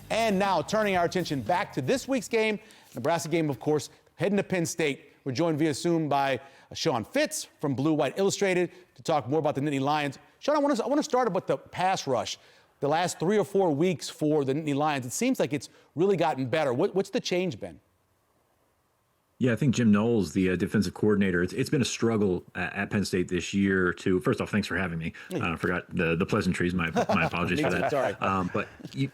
And now turning our attention back to this week's game, Nebraska game, of course, heading to Penn State. We're joined via Zoom by Sean Fitz from Blue White Illustrated to talk more about the Nittany Lions. Sean, I want to start with the pass rush. The last 3 or 4 weeks for the Nittany Lions, it seems like it's really gotten better. What's the change been? Yeah, I think Jim Knowles, the defensive coordinator, it's been a struggle at Penn State this year. First off, thanks for having me. I forgot the pleasantries. My apologies for that. Sorry. But you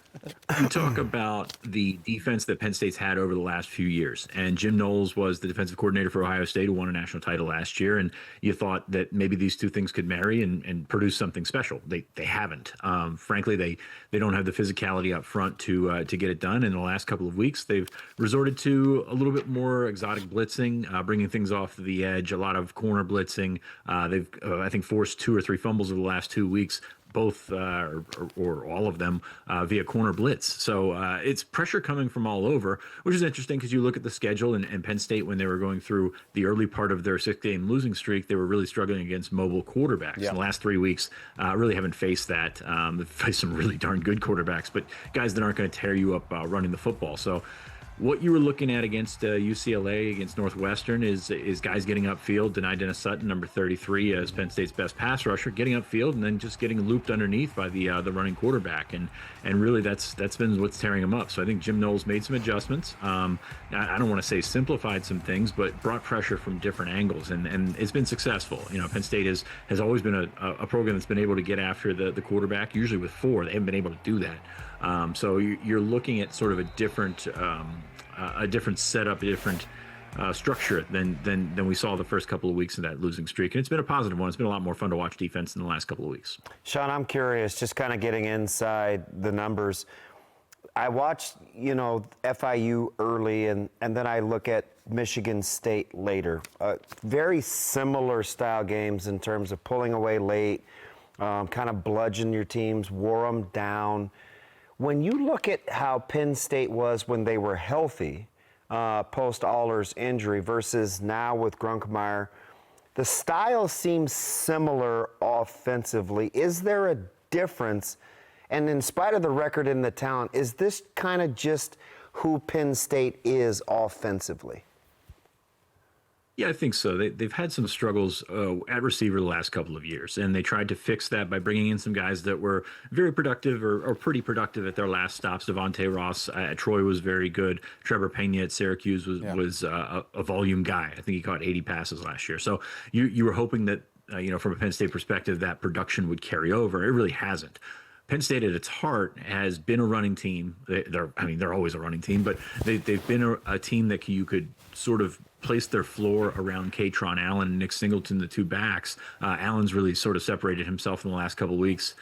talk about the defense that Penn State's had over the last few years, and Jim Knowles was the defensive coordinator for Ohio State, who won a national title last year. And you thought that maybe these two things could marry and produce something special. They haven't. Frankly, they don't have the physicality up front to get it done. In the last couple of weeks, they've resorted to a little bit more exotic blitzing, bringing things off the edge, a lot of corner blitzing. They've, I think, forced 2 or 3 fumbles over the last 2 weeks, both or all of them via corner blitz. So it's pressure coming from all over, which is interesting because you look at the schedule and Penn State, when they were going through the early part of their 6-game losing streak, they were really struggling against mobile quarterbacks. Yeah. In the last 3 weeks, really haven't faced that. They've faced some really darn good quarterbacks, but guys that aren't going to tear you up running the football. So what you were looking at against UCLA, against Northwestern, is guys getting upfield. Dennis Sutton, number 33, as Penn State's best pass rusher, getting upfield and then just getting looped underneath by the running quarterback, and really that's been what's tearing them up. So I think Jim Knowles made some adjustments. I don't want to say simplified some things, but brought pressure from different angles, and it's been successful. You know, Penn State has always been a program that's been able to get after the quarterback, usually with 4. They haven't been able to do that. So you're looking at sort of a different setup, a different structure than we saw the first couple of weeks of that losing streak. And it's been a positive one. It's been a lot more fun to watch defense in the last couple of weeks. Sean, I'm curious, just kind of getting inside the numbers. I watched, FIU early, and then I look at Michigan State later. Very similar style games in terms of pulling away late, kind of bludgeon your teams, wore them down. When you look at how Penn State was when they were healthy, post-Allers injury versus now with Grunkemeyer, the style seems similar offensively. Is there a difference? And in spite of the record and the talent, is this kind of just who Penn State is offensively? Yeah, I think so. They've had some struggles at receiver the last couple of years, and they tried to fix that by bringing in some guys that were very productive or pretty productive at their last stops. Devontae Ross at Troy was very good. Trevor Pena at Syracuse was a volume guy. I think he caught 80 passes last year. So you were hoping that, from a Penn State perspective, that production would carry over. It really hasn't. Penn State at its heart has been a running team. They're always a running team, but they've been a team that you could sort of place their floor around Katron Allen and Nick Singleton, the 2 backs. Allen's really sort of separated himself in the last couple of weeks.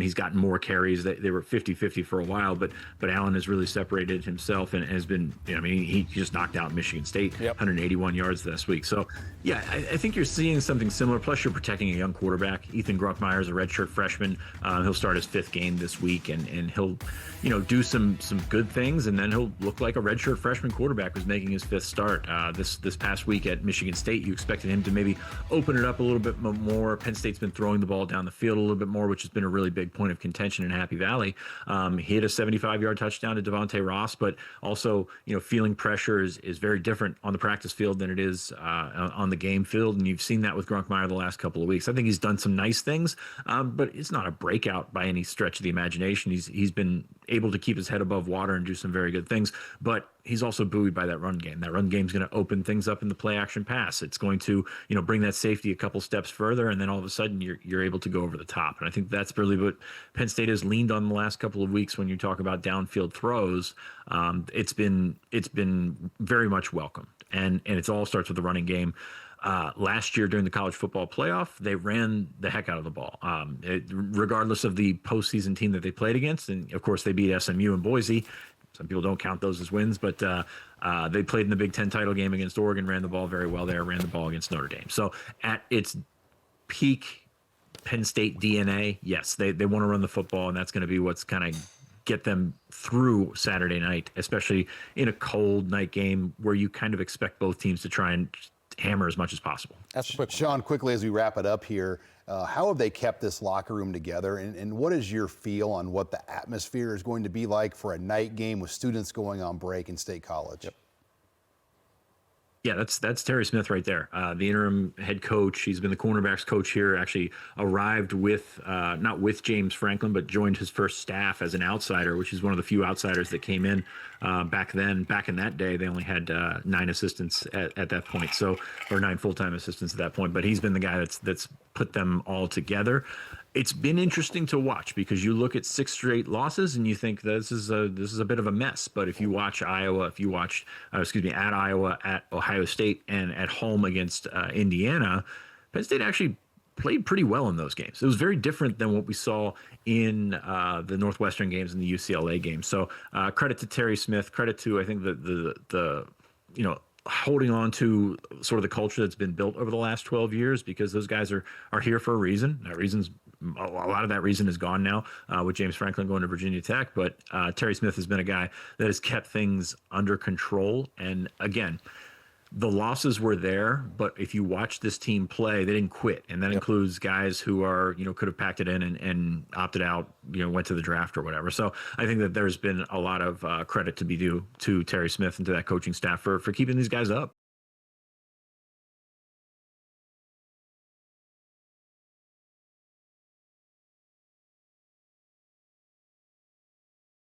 He's gotten more carries. They were 50-50 for a while, but Allen has really separated himself and has been, he just knocked out Michigan State, 181 yards this week. So, yeah, I think you're seeing something similar. Plus, you're protecting a young quarterback. Ethan Grunkemeyer is a redshirt freshman. He'll start his 5th game this week, and he'll, do some good things, and then he'll look like a redshirt freshman quarterback who's making his 5th start. This past week at Michigan State, you expected him to maybe open it up a little bit more. Penn State's been throwing the ball down the field a little bit more, which has been a really big point of contention in Happy Valley. He hit a 75-yard touchdown to Devontae Ross, but also, feeling pressure is very different on the practice field than it is on the game field, and you've seen that with Grunkemeyer the last couple of weeks. I think he's done some nice things, but it's not a breakout by any stretch of the imagination. He's been able to keep his head above water and do some very good things, but he's also buoyed by that run game. That run game is going to open things up in the play action pass. It's going to, bring that safety a couple steps further, and then all of a sudden you're able to go over the top. And I think that's really what Penn State has leaned on the last couple of weeks when you talk about downfield throws. It's been very much welcomed, and it all starts with the running game. Last year during the college football playoff, they ran the heck out of the ball, regardless of the postseason team that they played against. And of course, they beat SMU and Boise. Some people don't count those as wins, but they played in the Big Ten title game against Oregon, ran the ball very well there, ran the ball against Notre Dame. So at its peak Penn State DNA, yes, they want to run the football, and that's going to be what's kind of get them through Saturday night, especially in a cold night game where you kind of expect both teams to try and hammer as much as possible. That's quick. Sean, quickly as we wrap it up here, How have they kept this locker room together? And what is your feel on what the atmosphere is going to be like for a night game with students going on break in State College? Yep. Yeah, that's Terry Smith right there, the interim head coach. He's been the cornerbacks coach here. Actually arrived with not with James Franklin, but joined his first staff as an outsider, which is one of the few outsiders that came in back then. Back in that day, they only had 9 assistants at that point, so or 9 full-time assistants at that point. But he's been the guy that's put them all together. It's been interesting to watch because you look at 6 straight losses and you think this is a bit of a mess. But if you watch Iowa, if you watch, at Iowa, at Ohio State, and at home against Indiana, Penn State actually played pretty well in those games. It was very different than what we saw in the Northwestern games and the UCLA games. So credit to Terry Smith, credit to, I think, the holding on to sort of the culture that's been built over the last 12 years, because those guys are here for a reason. That reason's a lot of that reason is gone now with James Franklin going to Virginia Tech. But Terry Smith has been a guy that has kept things under control. And again, the losses were there, but if you watch this team play, they didn't quit. And that includes guys who are, could have packed it in and opted out, went to the draft or whatever. So I think that there's been a lot of credit to be due to Terry Smith and to that coaching staff for keeping these guys up.